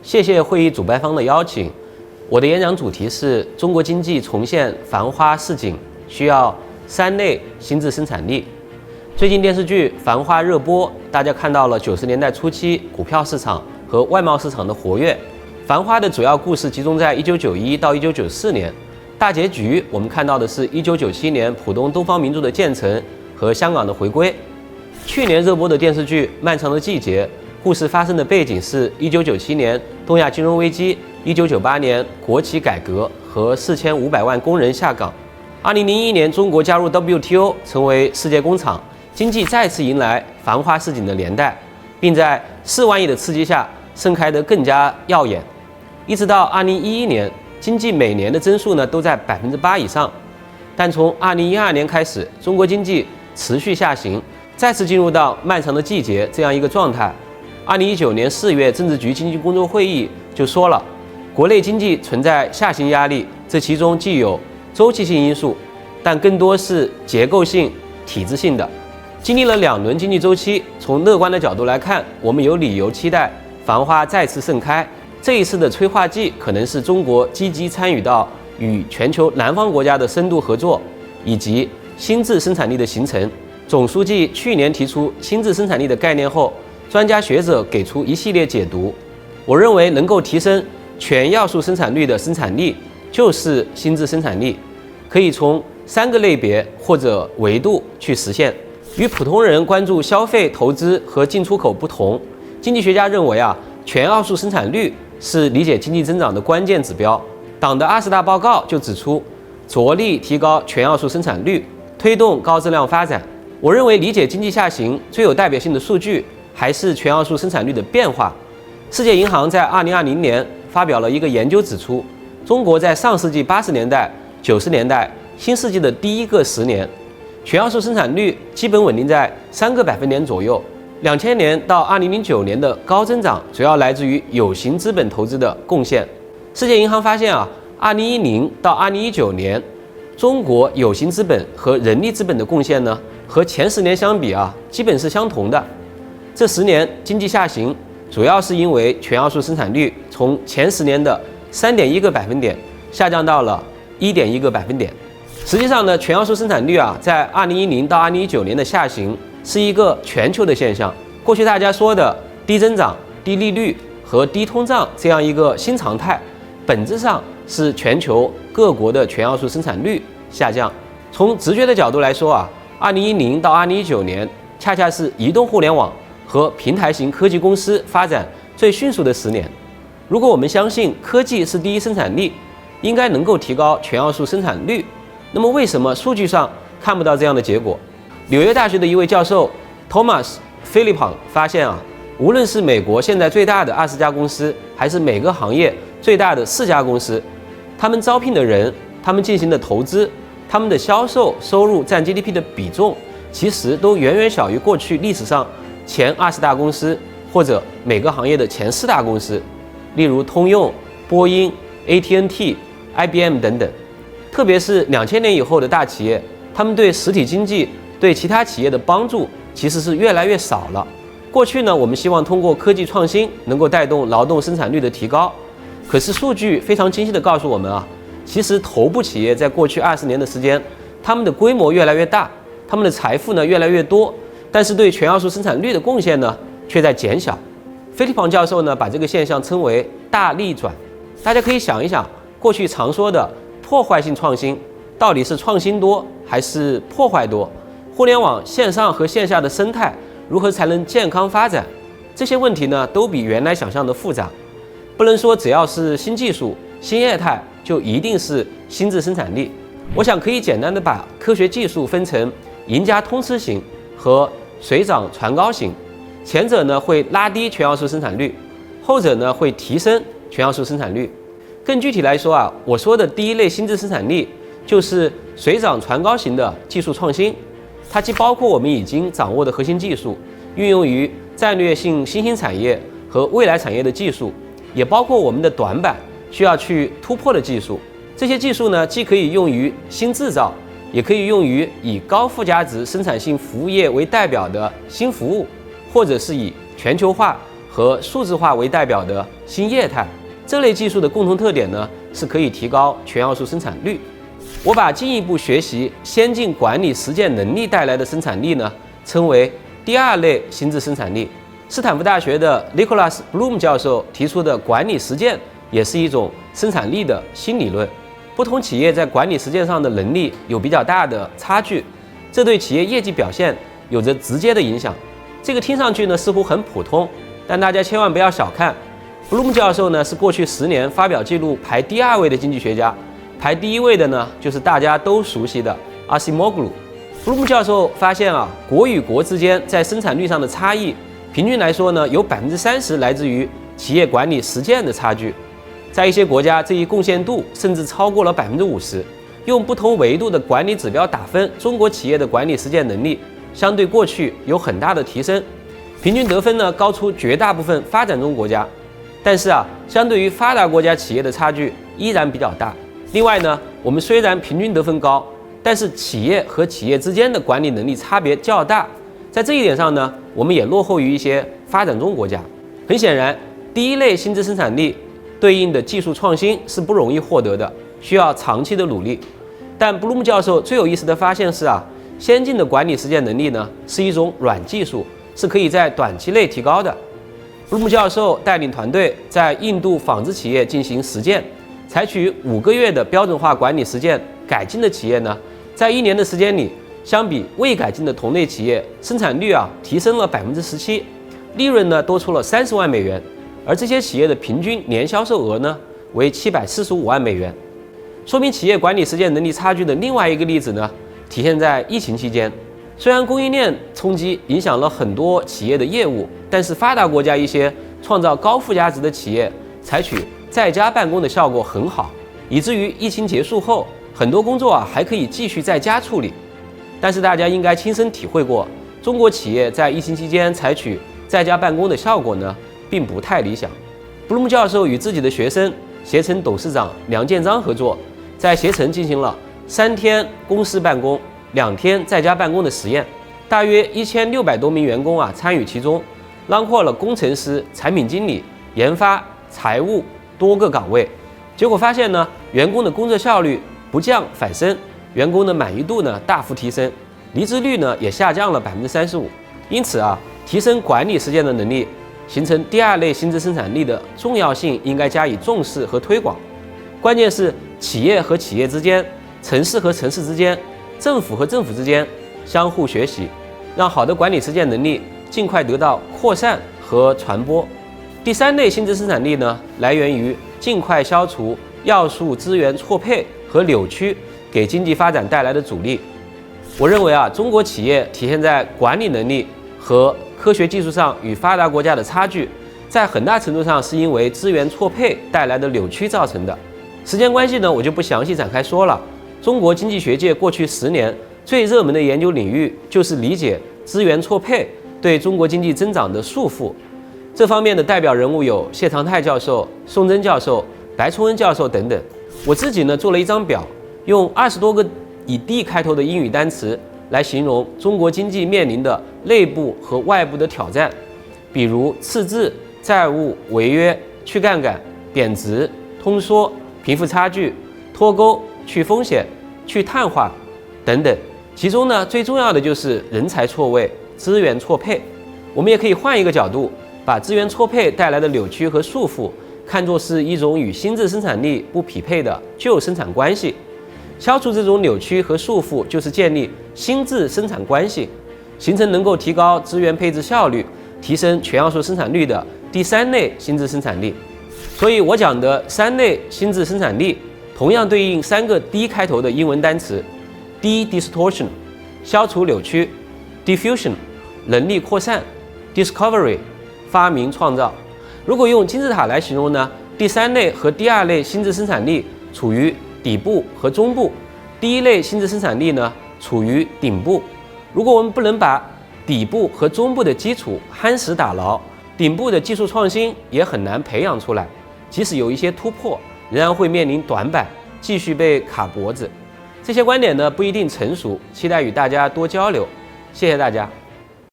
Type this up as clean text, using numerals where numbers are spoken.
谢谢会议主办方的邀请。我的演讲主题是中国经济重现繁花似锦，需要3类新质生产力。最近电视剧《繁花》热播，大家看到了90年代初期股票市场和外贸市场的活跃。《繁花》的主要故事集中在1991到1994年，大结局我们看到的是1997年浦东东方明珠的建成和香港的回归。去年热播的电视剧《漫长的季节》，故事发生的背景是1997年东亚金融危机，1998年国企改革和4500万工人下岗。2001年中国加入 WTO， 成为世界工厂，经济再次迎来繁花似锦的年代，并在4万亿的刺激下盛开得更加耀眼。一直到2011年，经济每年的增速都在8%以上，但从2012年开始，中国经济持续下行，再次进入到漫长的季节这样一个状态。2019年4月，政治局经济工作会议就说了，国内经济存在下行压力，这其中既有周期性因素，但更多是结构性、体制性的。经历了2轮经济周期，从乐观的角度来看，我们有理由期待繁花再次盛开。这一次的催化剂可能是中国积极参与到与全球南方国家的深度合作，以及新质生产力的形成。总书记去年提出新质生产力的概念后，专家学者给出一系列解读。我认为能够提升全要素生产率的生产力就是新质生产力，可以从3个类别或者维度去实现。与普通人关注消费、投资和进出口不同，经济学家认为全要素生产率是理解经济增长的关键指标。党的20大报告就指出，着力提高全要素生产率，推动高质量发展。我认为理解经济下行最有代表性的数据还是全要素生产率的变化。世界银行在2020年发表了一个研究指出，中国在上世纪80年代、90年代、新世纪的第1个10年，全要素生产率基本稳定在3个百分点左右。2000年到2009年的高增长主要来自于有形资本投资的贡献。世界银行发现2010到2019年，中国有形资本和人力资本的贡献和前10年相比基本是相同的。这10年经济下行主要是因为全要素生产率从前10年的3.1个百分点下降到了1.1个百分点。实际上全要素生产率在2010到2019年的下行是一个全球的现象。过去大家说的低增长、低利率和低通胀这样一个新常态，本质上是全球各国的全要素生产率下降。从直觉的角度来说2010到2019年恰恰是移动互联网和平台型科技公司发展最迅速的10年。如果我们相信科技是第一生产力，应该能够提高全要素生产率，那么为什么数据上看不到这样的结果？纽约大学的一位教授 Thomas Philippon 发现无论是美国现在最大的20家公司，还是每个行业最大的4家公司，他们招聘的人，他们进行的投资，他们的销售收入占 GDP 的比重，其实都远远小于过去历史上前20大公司或者每个行业的前4大公司，例如通用、波音、AT&T、IBM 等等。特别是2000年以后的大企业，他们对实体经济、对其他企业的帮助其实是越来越少了。过去我们希望通过科技创新能够带动劳动生产率的提高，可是数据非常清晰地告诉我们其实头部企业在过去20年的时间，他们的规模越来越大，他们的财富越来越多，但是对全要素生产率的贡献却在减小。菲利庞教授把这个现象称为大逆转。大家可以想一想，过去常说的破坏性创新到底是创新多还是破坏多？互联网线上和线下的生态如何才能健康发展？这些问题都比原来想象的复杂。不能说只要是新技术、新业态就一定是新质生产力。我想可以简单的把科学技术分成赢家通吃型和水涨船高型。前者会拉低全要素生产率，后者会提升全要素生产率。更具体来说我说的第一类新质生产力就是水涨船高型的技术创新，它既包括我们已经掌握的核心技术，运用于战略性新兴产业和未来产业的技术，也包括我们的短板需要去突破的技术。这些技术既可以用于新制造，也可以用于以高附加值生产性服务业为代表的新服务，或者是以全球化和数字化为代表的新业态。这类技术的共同特点呢，是可以提高全要素生产率。我把进一步学习先进管理实践能力带来的生产力呢，称为第二类心智生产力。斯坦福大学的 Nicholas Bloom 教授提出的管理实践也是一种生产力的新理论。不同企业在管理实践上的能力有比较大的差距，这对企业业绩表现有着直接的影响。这个听上去呢似乎很普通，但大家千万不要小看。Bloom 教授呢是过去10年发表记录排第2位的经济学家，排第1位的呢就是大家都熟悉的阿西莫格鲁。Bloom 教授发现啊，国与国之间在生产率上的差异，平均来说呢有30%来自于企业管理实践的差距，在一些国家这一贡献度甚至超过了50%。用不同维度的管理指标打分，中国企业的管理实践能力相对过去有很大的提升，平均得分呢高出绝大部分发展中国家。但是啊，相对于发达国家企业的差距依然比较大。另外呢，我们虽然平均得分高，但是企业和企业之间的管理能力差别较大。在这一点上呢，我们也落后于一些发展中国家。很显然，第一类心智生产力对应的技术创新是不容易获得的，需要长期的努力。但布鲁姆教授最有意思的发现是啊，先进的管理实践能力呢是一种软技术，是可以在短期内提高的。布鲁姆教授带领团队在印度纺织企业进行实践，采取5个月的标准化管理实践改进的企业呢，在1年的时间里，相比未改进的同类企业，生产率提升了17%，利润呢多出了30万美元，而这些企业的平均年销售额呢为745万美元。说明企业管理实践能力差距的另外一个例子呢，体现在疫情期间。虽然供应链冲击影响了很多企业的业务，但是发达国家一些创造高附加值的企业采取在家办公的效果很好，以至于疫情结束后，很多工作还可以继续在家处理。但是大家应该亲身体会过，中国企业在疫情期间采取在家办公的效果呢，并不太理想。布鲁姆教授与自己的学生携程董事长梁建章合作，在携程进行了3天公司办公、2天在家办公的实验，大约1600多名员工参与其中，囊括了工程师、产品经理、研发、财务多个岗位。结果发现呢，员工的工作效率不降反升，员工的满意度呢大幅提升，离职率呢也下降了35%。因此提升管理实践的能力，形成第2类心智生产力的重要性应该加以重视和推广。关键是企业和企业之间、城市和城市之间、政府和政府之间相互学习，让好的管理实践能力尽快得到扩散和传播。第3类心智生产力呢，来源于尽快消除要素资源错配和扭曲给经济发展带来的阻力。我认为中国企业体现在管理能力和科学技术上与发达国家的差距，在很大程度上是因为资源错配带来的扭曲造成的。时间关系呢，我就不详细展开说了。中国经济学界过去10年最热门的研究领域就是理解资源错配对中国经济增长的束缚。这方面的代表人物有谢长泰教授、宋真教授、白崇恩教授等等。我自己呢做了一张表，用20多个以 D 开头的英语单词来形容中国经济面临的内部和外部的挑战，比如赤字、债务、违约、去杠杆、贬值、通缩、贫富差距、脱钩、去风险、去碳化等等。其中呢，最重要的就是人才错位、资源错配。我们也可以换一个角度，把资源错配带来的扭曲和束缚看作是一种与心智生产力不匹配的旧生产关系。消除这种扭曲和束缚，就是建立心智生产关系，形成能够提高资源配置效率、提升全要素生产率的第3类心智生产力。所以我讲的3类心智生产力，同样对应3个 D 开头的英文单词 ：D-distortion 消除扭曲、diffusion 能力扩散、discovery 发明创造。如果用金字塔来形容呢，第3类和第2类心智生产力处于底部和中部，第1类心智生产力呢处于顶部。如果我们不能把底部和中部的基础夯实打牢，顶部的技术创新也很难培养出来。即使有一些突破，仍然会面临短板，继续被卡脖子。这些观点呢不一定成熟，期待与大家多交流。谢谢大家。